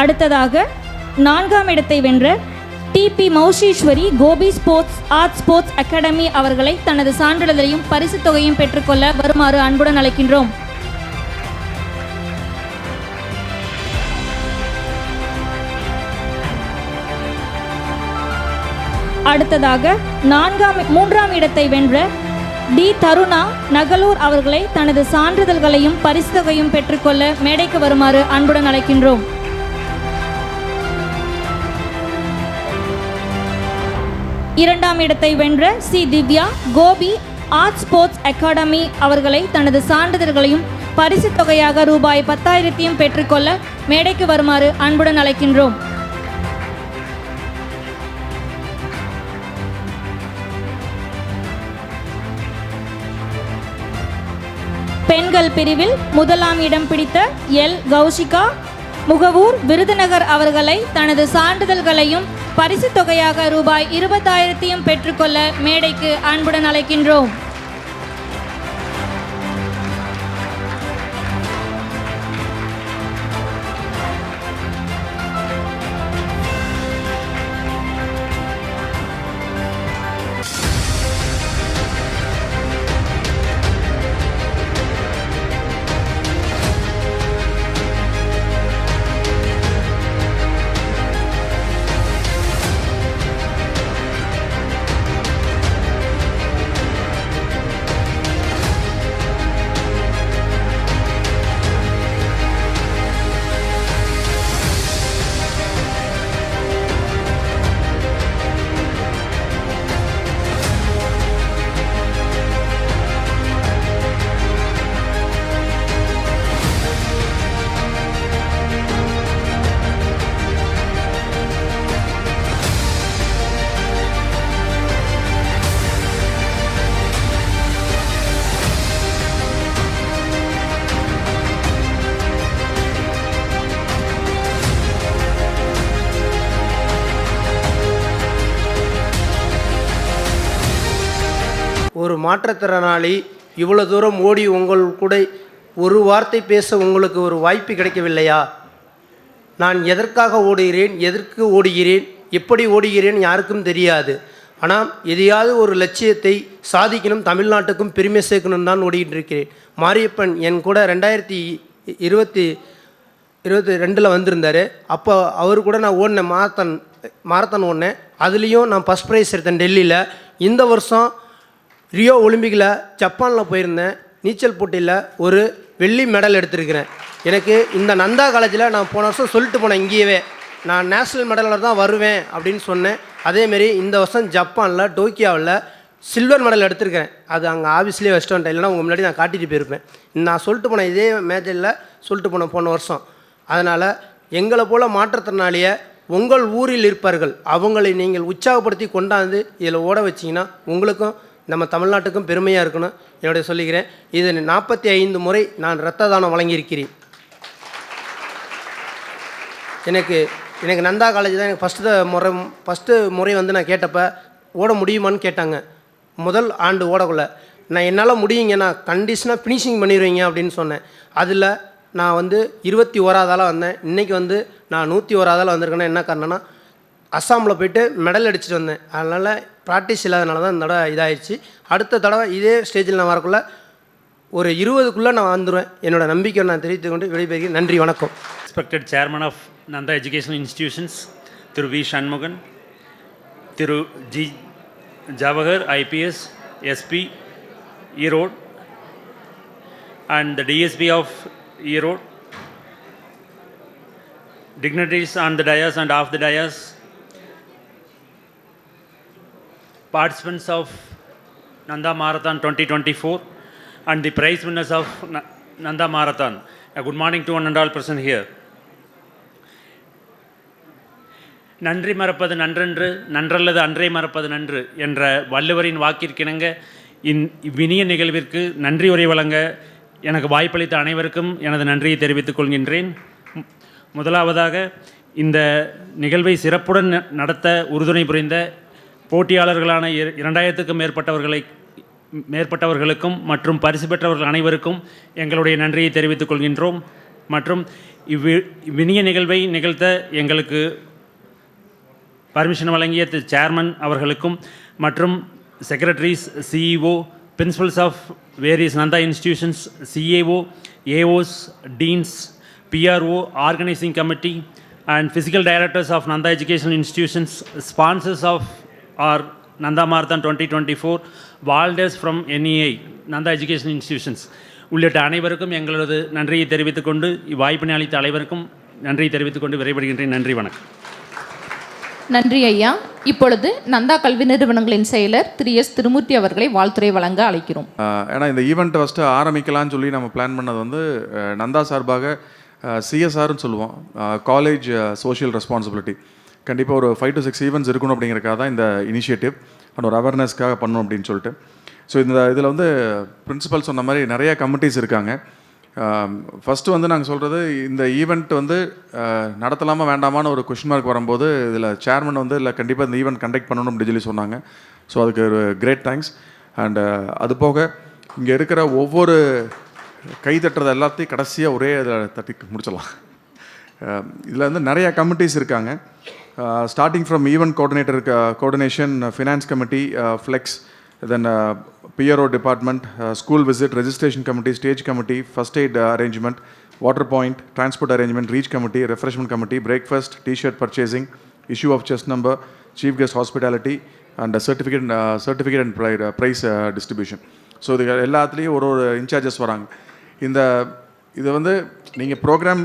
அடுத்ததாக 4ஆம் இடத்தை வென்ற டிபி Moushiswari Gobi art sports academy அவர்களை தனது சான்றிதழையும் பரிசு தொகையும் பெற்றுக்கொள்ள வருமாறு அன்புடன் அழைக்கின்றோம். அடுத்ததாக 3ஆம் இடத்தை வென்ற டி தருணா நகலூர் அவர்களை தனது சான்றிதழ்களையும் பரிசு தொகையும் பெற்றுக்கொள்ள மேடைக்கு வருமாறு அன்புடன் அழைக்கின்றோம். 2ஆம் இடத்தை வென்ற C Divya Gobi art sports academy அவர்களை தனது சான்றிதழ்களையும் பரிசு தொகையாக ரூபாய் 10,000 பெற்றுக்கொள்ள மேடைக்கு வருமாறு அன்புடன் அழைக்கின்றோம். பெண்கள் பிரிவில் 1ஆம் இடம் பிடித்த எல் கௌஷிகா முகவூர் விருதுநகர் அவர்களை தனது சான்றிதழ்களையும் பரிசு தொகையாக ரூபாய் 20,000 பெற்றுக்கொள்ள மேடைக்கு அன்புடன் அழைக்கின்றோம். மாற்றுத்திறனாளி இவ்வளோ தூரம் ஓடி உங்கள் கூட ஒரு வார்த்தை பேச உங்களுக்கு ஒரு வாய்ப்பு கிடைக்கவில்லையா? நான் எதற்காக ஓடுகிறேன், எதற்கு ஓடுகிறேன், எப்படி ஓடுகிறேன் யாருக்கும் தெரியாது. ஆனால் எதையாவது ஒரு லட்சியத்தை சாதிக்கணும், தமிழ்நாட்டுக்கும் பெருமை சேர்க்கணும் தான் ஓடிக்கிட்டு இருக்கிறேன். மாரியப்பன் என் கூட 2022 வந்திருந்தார். அப்போ அவர் கூட நான் ஓடினேன், மாரத்தான் ஓடினேன். அதுலேயும் நான் ஃபஸ்ட் ப்ரைஸ் எடுத்தேன் டெல்லியில். இந்த வருஷம் ரியோ ஒலிம்பிக்கில் ஜப்பானில் போயிருந்தேன். நீச்சல் போட்டியில் ஒரு வெள்ளி மெடல் எடுத்திருக்கிறேன். எனக்கு இந்த நந்தா காலேஜில் நான் போன வருஷம் சொல்லிட்டு போனேன், இங்கேயே நான் நேஷ்னல் மெடலில் தான் வருவேன் அப்படின்னு சொன்னேன். அதேமாரி இந்த வருஷம் ஜப்பானில் டோக்கியோவில் சில்வர் மெடல் எடுத்திருக்கிறேன். அது அங்கே ஆஃபீஸ்லேயே வச்சுட்டு வந்துட்டேன், இல்லைனா உங்கள் முன்னாடி நான் காட்டிட்டு போயிருப்பேன். நான் சொல்லிட்டு போனேன், இதே மேஜரில் சொல்லிட்டு போனேன் போன வருஷம். அதனால் எங்களை போல் மாற்றுத்திறனாளியை உங்கள் ஊரில் இருப்பார்கள், அவங்களை நீங்கள் உற்சாகப்படுத்தி கொண்டாந்து இதில் ஓட வச்சிங்கன்னா உங்களுக்கும் நம்ம தமிழ்நாட்டுக்கும் பெருமையாக இருக்கணும் என்னுடைய சொல்லிக்கிறேன். இது 45 முறை நான் இரத்த தானம் வழங்கியிருக்கிறேன். எனக்கு நந்தா காலேஜ் தான் எனக்கு ஃபஸ்ட்டு முறை வந்து நான் கேட்டப்போ ஓட முடியுமான்னு கேட்டாங்க. முதல் ஆண்டு ஓடக்குள்ள நான் என்னால் முடியுங்க, நான் கண்டிஷனாக ஃபினிஷிங் பண்ணிடுவீங்க அப்படின்னு சொன்னேன். அதில் நான் வந்து 21ஆவதால் வந்தேன். இன்றைக்கி வந்து நான் 101ஆவதால் வந்திருக்கேன்னா என்ன காரணம்னா, அஸ்ஸாமில் போயிட்டு மெடல் அடிச்சுட்டு வந்தேன். அதனால் ப்ராக்டிஸ் இல்லாதனால தான் இந்த தடவை இதாகிடுச்சு. அடுத்த தடவை இதே ஸ்டேஜில் நான் வரக்குள்ள ஒரு 20க்குள்ளே நான் வந்துடுவேன். என்னோட நம்பிக்கை நான் தெரிவித்துக் கொண்டு விடைபெறுகிறேன். நன்றி, வணக்கம். Respected Chairman of Nanda Educational Institutions, Thiru V. Shanmugan, Thiru G. Javahar, IPS, SP, Erode, and the DSP of Erode, dignitaries on the dais and off the dais, participants of Nanda Marathon 2024, and the prize winners of Nanda Marathon. A good morning to one and all present here. நன்றி மறப்பது நன்றன்று, நன்றல்லது அன்றே மறப்பது நன்று என்ற வள்ளுவரின் வாக்கிற்கிணங்க இவ்வினிய நிகழ்விற்கு நன்றி உரை வழங்க எனக்கு வாய்ப்பளித்த அனைவருக்கும் எனது நன்றியை தெரிவித்துக் கொள்கின்றேன். முதலாவதாக இந்த நிகழ்வை சிறப்புடன் நடத்த உறுதுணை புரிந்த போட்டியாளர்களான 2000க்கும் மேற்பட்டவர்களுக்கும் மற்றும் பரிசு பெற்றவர்கள் அனைவருக்கும் எங்களுடைய நன்றியை தெரிவித்துக் கொள்கின்றோம். மற்றும் இவ்வினிய நிகழ்வை நிகழ்த்த எங்களுக்கு பர்மிஷன் வழங்கிய சேர்மன் அவர்களுக்கும் மற்றும் secretaries, CEO, principals of various Nandha institutions, CAO, AOs, deans, PRO, organising committee and physical directors of Nandha educational institutions, sponsors of our Nandha marathon 2024, volunteers from NEI Nandha educational institutions உள்ளிட்ட அனைவருக்கும் எங்களது நன்றியை தெரிவித்துக்கொண்டு இவ்வாய்ப்பினை அளித்த அனைவருக்கும் நன்றியை தெரிவித்துக்கொண்டு விரைபடுகின்றேன். நன்றி, வணக்கம். நன்றி ஐயா. இப்பொழுது நந்தா கல்வி நிறுவனங்களின் செயலர் திரு எஸ். திருமூர்த்தி அவர்களை வாழ்த்துரை வழங்க அழைக்கிறோம். ஏன்னா இந்த ஈவெண்ட் ஃபஸ்ட்டு ஆரம்பிக்கலாம்னு சொல்லி நம்ம பிளான் பண்ணது வந்து நந்தா சார்பாக CSRன்னு சொல்லுவோம், காலேஜ் சோஷியல் ரெஸ்பான்சிபிலிட்டி. கண்டிப்பாக ஒரு 5 to 6 ஈவெண்ட்ஸ் இருக்கணும் அப்படிங்கிறக்காக தான் இந்த இனிஷியேட்டிவ் அண்ட் ஒரு அவேர்னஸ்க்காக பண்ணணும் அப்படின்னு சொல்லிட்டு. ஸோ இதில் வந்து பிரின்சிபல் சொன்ன மாதிரி நிறையா கமிட்டிஸ் இருக்காங்க. ஃபஸ்ட்டு வந்து நாங்கள் சொல்கிறது, இந்த ஈவெண்ட் வந்து நடத்தலாமா வேண்டாமான்னு ஒரு கொஷின் மார்க் வரும்போது இதில் சேர்மன் வந்து இல்லை கண்டிப்பாக இந்த ஈவெண்ட் கண்டக்ட் பண்ணணும் அப்படின்னு சொல்லி சொன்னாங்க. ஸோ அதுக்கு ஒரு கிரேட் தேங்க்ஸ். அண்டு அது போக இங்கே இருக்கிற ஒவ்வொரு கை தட்டுறது எல்லாத்தையும் கடைசியாக ஒரே இதில் தட்டி முடிச்சிடலாம். இதில் வந்து நிறையா கமிட்டிஸ் இருக்காங்க. Starting from event coordination, finance committee, flex, then PRO department, school visit, registration committee, stage committee, first aid arrangement, water point, transport arrangement, reach committee, refreshment committee, breakfast, t-shirt purchasing, issue of chest number, chief guest hospitality, and certificate and prize distribution. So இது எல்லாத்துலேயும் ஒரு in-charges வராங்க. இது வந்து நீங்கள் program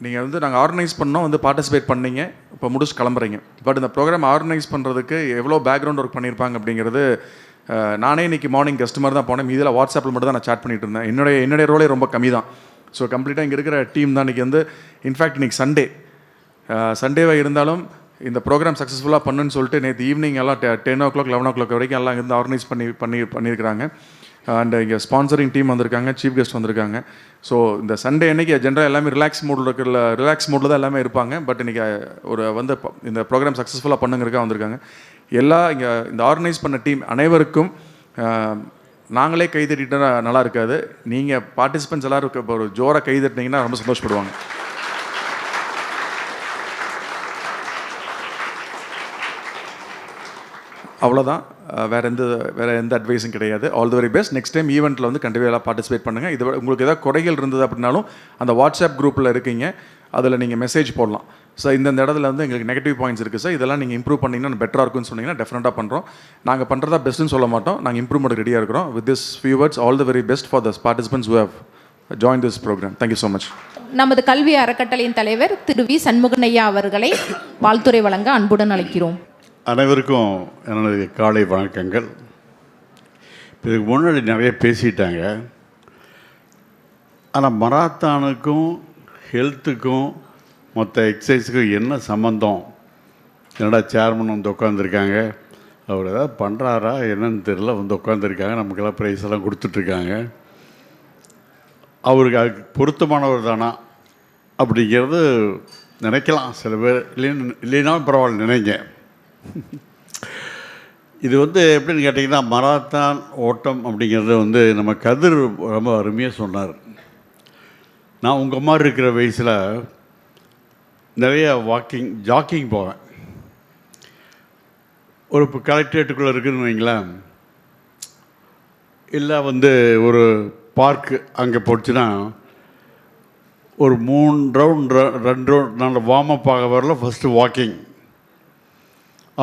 நீங்கள் வந்து நாங்கள் ஆர்கனைஸ் பண்ணோம், வந்து பார்ட்டிசிபேட் பண்ணீங்க, இப்போ முடிச்சு கிளம்புறீங்க. பட் இந்த ப்ரோக்ராம் ஆர்கனைஸ் பண்ணுறதுக்கு எவ்வளோ பேக்ரவுண்ட் ஒர்க் பண்ணியிருப்பாங்க அப்படிங்கிறது நானே இன்றைக்கி மார்னிங் கஸ்டமர் தான் போனேன். இதில் வாட்ஸ்அப்பில் மட்டும் தான் நான் சாட் பண்ணிகிட்டு இருந்தேன். என்னுடைய ரோலே ரொம்ப கம்மி தான். ஸோ கம்ப்ளீட்டாக இங்கே இருக்கிற டீம் தான் இன்றைக்கி வந்து, இன்ஃபேக்ட் இன்றைக்கி சண்டேவாக இருந்தாலும் இந்த ப்ரோக்ராம் சக்ஸஸ்ஃபுல்லாக பண்ணுன்னு சொல்லிட்டு நேற்று ஈவினிங் எல்லாம் 10 o'clock 11 o'clock வரைக்கும் எல்லாம் இருந்து ஆர்கனைஸ் பண்ணியிருக்கிறாங்க. அண்ட் இங்கே ஸ்பான்சரிங் டீம் வந்திருக்காங்க, சீஃப் கெஸ்ட் வந்திருக்காங்க. ஸோ இந்த சண்டே அன்னைக்கு ஜென்ரலாக எல்லாமே ரிலாக்ஸ் மூடில் தான் எல்லாமே இருப்பாங்க. பட் இன்றைக்கி ஒரு வந்து இந்த ப்ரோக்ராம் சக்ஸஸ்ஃபுல்லாக பண்ணுங்கிறக்காக வந்திருக்காங்க. இங்கே இந்த ஆர்கனைஸ் பண்ண டீம் அனைவருக்கும் நாங்களே கைதட்டிட்டா நல்லா இருக்காது. நீங்கள் பார்ட்டிசிபெண்ட்ஸ் எல்லோரும் இப்போ ஒரு ஜோராக கைதட்டினீங்கன்னா ரொம்ப சந்தோஷப்படுவாங்க. அவ்வளோதான். வேறு எந்த அட்வைஸும் கிடையாது. All the very best. Next time ஈவெண்ட்டில் வந்து கண்டிப்பாக எல்லாம் பார்ட்டிசிபேட் பண்ணுங்கள். இது உங்களுக்கு ஏதாவது குறைகள் இருந்தது அப்படின்னாலும் அந்த வாட்ஸ்அப் குரூப்பில் இருக்கீங்க, அதில் நீங்கள் மெசேஜ் போடலாம். ஸோ இந்த இடத்துல வந்து எங்களுக்கு நெகட்டிவ் பாயிண்ட்ஸ் இருக்குது சார், இதெல்லாம் நீங்கள் இம்ப்ரூவ் பண்ணிங்கன்னா பெட்டராக இருக்குன்னு சொன்னீங்கன்னா டெஃபினட்டாக பண்ணுறோம். நாங்கள் பண்ணுறதா பெஸ்ட்டுன்னு சொல்ல மாட்டோம், நாங்கள் இம்ப்ரூவ்மெண்ட் ரெடியாக இருக்கிறோம். With this few words, all the very best for the participants who have join this programme. Thank you so much. நமது கல்வி அறக்கட்டளையின் தலைவர் திரு வி சண்முகனையா அவர்களை வாழ்த்துரை வழங்க அன்புடன் அழைக்கிறோம். அனைவருக்கும் என்னுடைய காலை வணக்கங்கள். இதுக்கு முன்னாடி நிறைய பேசிட்டாங்க. ஆனால் மராத்தானுக்கும் ஹெல்த்துக்கும் மொத்த எக்ஸசைஸுக்கும் என்ன சம்மந்தம்? என்னடா சேர்மன் வந்து உட்காந்துருக்காங்க, அவர் ஏதாவது பண்ணுறாரா என்னன்னு தெரியல, வந்து உட்காந்துருக்காங்க, நமக்கெல்லாம் ப்ரைஸ் எல்லாம் கொடுத்துட்ருக்காங்க. அவருக்கு அதுக்கு பொருத்தமானவர் தானா அப்படிங்கிறது நினைக்கலாம் சில பேர். இல்லைனாலும் பரவாயில்ல நினைங்க. இது வந்து எப்படின்னு கேட்டிங்கன்னா, மராத்தான் ஓட்டம் அப்படிங்கிறது வந்து நம்ம கதிர் ரொம்ப அருமையாக சொன்னார். நான் உங்கள் மாதிரி இருக்கிற வயசில் நிறைய ஜாக்கிங் போவேன். ஒரு இப்போ கலெக்டரேட்டுக்குள்ளே இருக்குதுன்னு வைங்களேன், இல்லை வந்து ஒரு பார்க்கு அங்கே போச்சுன்னா ஒரு 3 ரவுண்ட் 2 ரவுண்ட் நல்ல வார்ம் அப் ஆக வரல. ஃபஸ்ட்டு வாக்கிங்,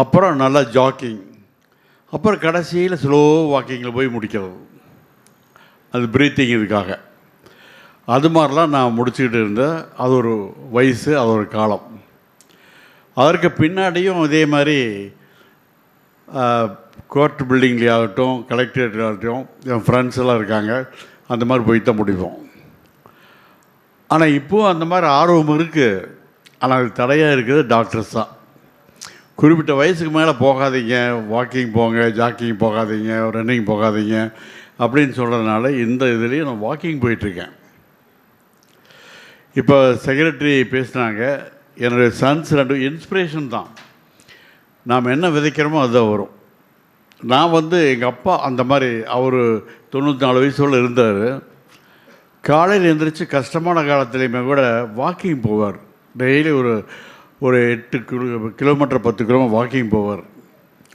அப்புறம் நல்லா ஜாக்கிங், அப்புறம் கடைசியில் ஸ்லோ வாக்கிங்கில் போய் முடிக்கிறது. அது ப்ரீத்திங் இதுக்காக. அது மாதிரிலாம் நான் முடிச்சுக்கிட்டு இருந்தேன். அது ஒரு வயசு, அது ஒரு காலம். அதற்கு பின்னாடியும் இதே மாதிரி கோர்ட் பில்டிங்லேயே ஆகட்டும், கலெக்டரேட் ஆகட்டும், என் ஃப்ரெண்ட்ஸ் எல்லாம் இருக்காங்க, அந்த மாதிரி போய் தான் முடிப்போம். ஆனால் இப்போது அந்த மாதிரி ஆர்வம் இருக்குது. ஆனால் அது தடையாக இருக்குது டாக்டர்ஸ் தான். குறிப்பிட்ட வயசுக்கு மேலே போகாதீங்க, வாக்கிங் போங்க, ஜாக்கிங் போகாதீங்க, ரன்னிங் போகாதீங்க அப்படின்னு சொல்கிறதுனால இந்த இதுலேயும் நான் வாக்கிங் போயிட்டுருக்கேன். இப்போ செக்ரட்டரி பேசுனாங்க, என்னுடைய சன்ஸ் 2 இன்ஸ்பிரேஷன் தான். நாம் என்ன விதைக்கிறோமோ அதுதான் வரும். நான் வந்து எங்கள் அப்பா அந்த மாதிரி, அவர் 94 வயசோடு இருந்தார். காலையில் எழுந்திரிச்சு கஷ்டமான காலத்துலேயுமே கூட வாக்கிங் போவார். டெய்லி ஒரு 8 கிலோமீட்டர் 10 கிலோமீட்டர் வாக்கிங் போவார்.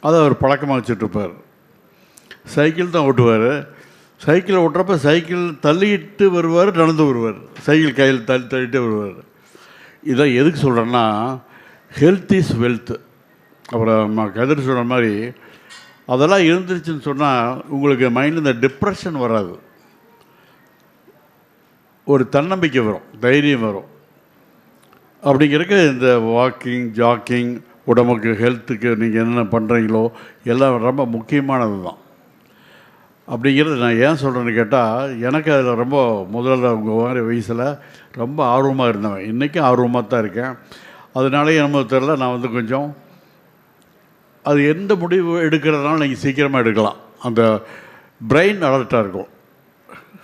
அதை அவர் பழக்கமாக வச்சுட்ருப்பார். சைக்கிள் தான் ஓட்டுவார். சைக்கிளை ஓட்டுறப்ப சைக்கிள் தள்ளிட்டு வருவார், நடந்து வருவார், சைக்கிள் கையில் தள்ளிட்டு வருவார். இதை எதுக்கு சொல்கிறேன்னா, ஹெல்த் இஸ் வெல்த். அப்புறம் கதிர் சொன்ன மாதிரி அதெல்லாம் இருந்துருச்சுன்னு சொன்னால் உங்களுக்கு மைண்டில் இந்த டிப்ரெஷன் வராது, ஒரு தன்னம்பிக்கை வரும், தைரியம் வரும். அப்படிங்கிறக்கு இந்த வாக்கிங் ஜாக்கிங் உடம்புக்கு ஹெல்த்துக்கு நீங்கள் என்னென்ன பண்ணுறீங்களோ எல்லாம் ரொம்ப முக்கியமானது தான். அப்படிங்கிறது நான் ஏன் சொல்கிறேன்னு கேட்டால், எனக்கு அதில் ரொம்ப முதல்ல உங்கள் மாதிரி வயசில் ரொம்ப ஆர்வமாக இருந்தவன். இன்றைக்கும் ஆர்வமாக தான் இருக்கேன். அதனாலே நம்ம தெரியல, நான் வந்து கொஞ்சம் அது எந்த முடிவு எடுக்கிறதுனால நீங்கள் சீக்கிரமாக எடுக்கலாம். அந்த பிரெயின் அலர்ட்டாக இருக்கும்.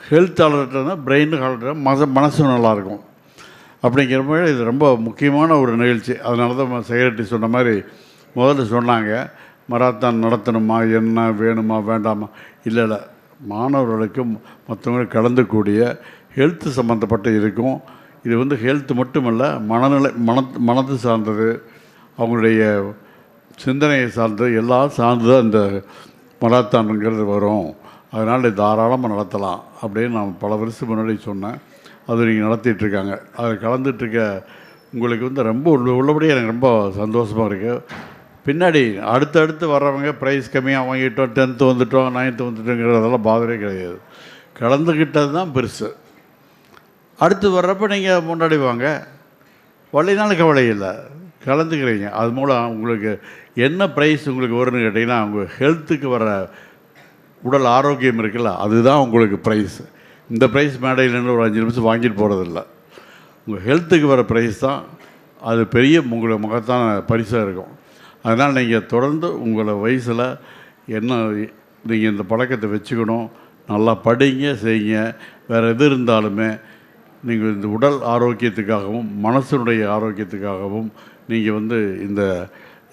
ஹெல்த் அலர்ட்னா பிரெயின் அலர்ட்டாக மனசு நல்லாயிருக்கும். அப்படிங்கிற மாதிரி இது ரொம்ப முக்கியமான ஒரு நிகழ்ச்சி. அதனால தான் செக்ரட்டரி சொன்ன மாதிரி முதல்ல சொன்னாங்க, மராத்தான் நடத்தணுமா, என்ன வேணுமா வேண்டாமா. இல்லை, மாணவர்களுக்கு மற்றவங்களுக்கு கலந்துக்கூடிய ஹெல்த்து சம்மந்தப்பட்டு இருக்கும். இது வந்து ஹெல்த் மட்டுமல்ல, மனநிலை மனது சார்ந்தது, அவங்களுடைய சிந்தனையை சார்ந்தது, எல்லாம் சார்ந்து தான் இந்த மராத்தானுங்கிறது வரும். அதனால் தாராளமாக நடத்தலாம் அப்படின்னு நான் பல வருஷம் முன்னாடி சொன்னேன். அது நீங்கள் நடத்திட்டுருக்காங்க. அதில் கலந்துட்டுருக்க உங்களுக்கு வந்து ரொம்ப உள்ளபடியே எனக்கு ரொம்ப சந்தோஷமாக இருக்குது. பின்னாடி அடுத்தடுத்து வர்றவங்க ப்ரைஸ் கம்மியாக வாங்கிட்டோம், 10th வந்துட்டோம், 9th வந்துட்டோங்கிறதெல்லாம் பாதரே கிடையாது. கலந்துக்கிட்டது தான் பெருசு. அடுத்து வர்றப்போ நீங்கள் முன்னாடி வாங்க, வள்ளினாலும் கவலை இல்லை, கலந்துக்கிறீங்க. அது மூலம் உங்களுக்கு என்ன ப்ரைஸ் உங்களுக்கு வரும்னு கேட்டிங்கன்னா, உங்கள் ஹெல்த்துக்கு வர உடல் ஆரோக்கியம் இருக்குல்ல, அதுதான் உங்களுக்கு ப்ரைஸ். இந்த ப்ரைஸ் மேடையிலேருந்து ஒரு 5 நிமிஷம் வாங்கிட்டு போகிறதில்ல. உங்கள் ஹெல்த்துக்கு வர ப்ரைஸ் தான் அது பெரிய உங்களுடைய மகத்தான பரிசாக இருக்கும். அதனால் நீங்கள் தொடர்ந்து உங்களை வயசில் என்ன நீங்கள் இந்த பழக்கத்தை வச்சுக்கணும். நல்லா படிங்க செய்யுங்க. வேறு எது இருந்தாலுமே நீங்கள் இந்த உடல் ஆரோக்கியத்துக்காகவும் மனசனுடைய ஆரோக்கியத்துக்காகவும் நீங்கள் வந்து இந்த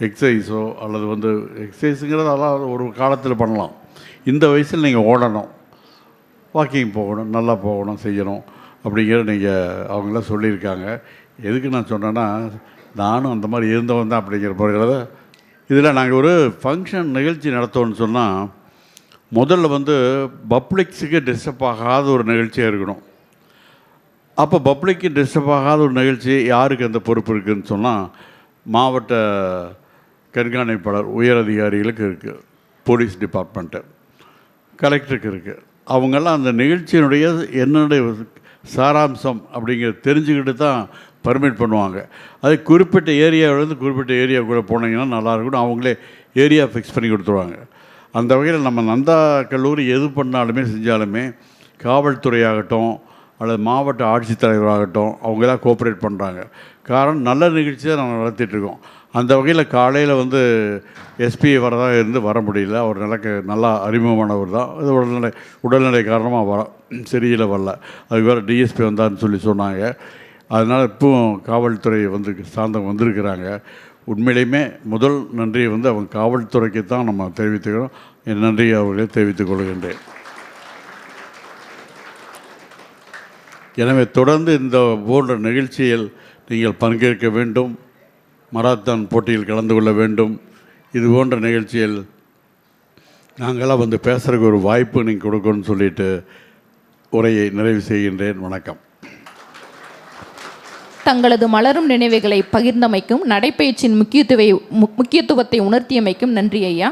எக்ஸசைஸோ அல்லது வந்து எக்ஸசைஸுங்கிறது அதெல்லாம் ஒரு காலத்தில் பண்ணலாம். இந்த வயசில் நீங்கள் ஓடணும், வாக்கிங் போகணும், நல்லா போகணும், செய்யணும் அப்படிங்கிறத நீங்கள் அவங்களாம் சொல்லியிருக்காங்க. எதுக்கு நான் சொன்னேன்னா, நானும் அந்த மாதிரி இருந்தவன் தான் அப்படிங்கிற பொருளை இதில் நாங்கள் ஒரு ஃபங்க்ஷன் நிகழ்ச்சி நடத்தோன்னு சொன்னால் முதல்ல வந்து பப்ளிக்ஸுக்கு டிஸ்டர்ப் ஆகாத ஒரு நிகழ்ச்சியாக இருக்கணும். அப்போ பப்ளிக்கு டிஸ்டர்ப் ஆகாத ஒரு நிகழ்ச்சி யாருக்கு அந்த பொறுப்பு இருக்குதுன்னு சொன்னால் மாவட்ட கண்காணிப்பாளர் உயர் அதிகாரிகளுக்கு இருக்குது, போலீஸ் டிபார்ட்மெண்ட்டு, கலெக்டருக்கு இருக்குது. அவங்கெல்லாம் அந்த நிகழ்ச்சியினுடைய என்னுடைய சாராம்சம் அப்படிங்கிறத தெரிஞ்சுக்கிட்டு தான் பர்மிட் பண்ணுவாங்க. அது குறிப்பிட்ட ஏரியாவிலேருந்து குறிப்பிட்ட ஏரியாவுக்குள்ளே போனீங்கன்னா நல்லாயிருக்கும், அவங்களே ஏரியா ஃபிக்ஸ் பண்ணி கொடுத்துருவாங்க. அந்த வகையில் நம்ம நந்தா கல்லூரி எது பண்ணாலுமே செஞ்சாலுமே காவல்துறையாகட்டும் அல்லது மாவட்ட ஆட்சித்தலைவராகட்டும் அவங்களாம் கோஆப்ரேட் பண்ணுறாங்க. காரணம் நல்ல நிகழ்ச்சி தான் நம்ம நடத்திட்டுருக்கோம். அந்த வகையில் காலையில் வந்து எஸ்பி வரதாக இருந்து வர முடியல. அவர் நல்லா அறிமுகமானவர் தான். அது உடல்நிலை காரணமாக சரியில்லை வரல. அதுக்கு வேறு டிஎஸ்பி வந்தார்னு சொன்னாங்க. அதனால் இப்போவும் காவல்துறை சார்ந்தவங்க வந்திருக்கிறாங்க. உண்மையிலையுமே முதல் நன்றியை வந்து அவங்க காவல்துறைக்கு தான் நம்ம தெரிவித்துக்கிறோம். என் நன்றியை அவர்களே தெரிவித்துக் கொள்கின்றேன். எனவே தொடர்ந்து இந்த போன்ற நிகழ்ச்சியில் நீங்கள் பங்கேற்க வேண்டும், மராத்தான் போட்டியில் கலந்து கொள்ள வேண்டும். இது போன்ற நிகழ்ச்சியில் நாங்களாம் வந்து பேசுகிறதுக்கு ஒரு வாய்ப்பு நீங்கள் கொடுக்கணும்னு சொல்லிட்டு உரையை நிறைவு செய்கின்றேன். வணக்கம். தங்களது மலரும் நினைவுகளை பகிர்ந்தமைக்கும், நடைப்பயிற்சியின் முக்கியத்துவத்தை உணர்த்தியமைக்கும் நன்றி ஐயா.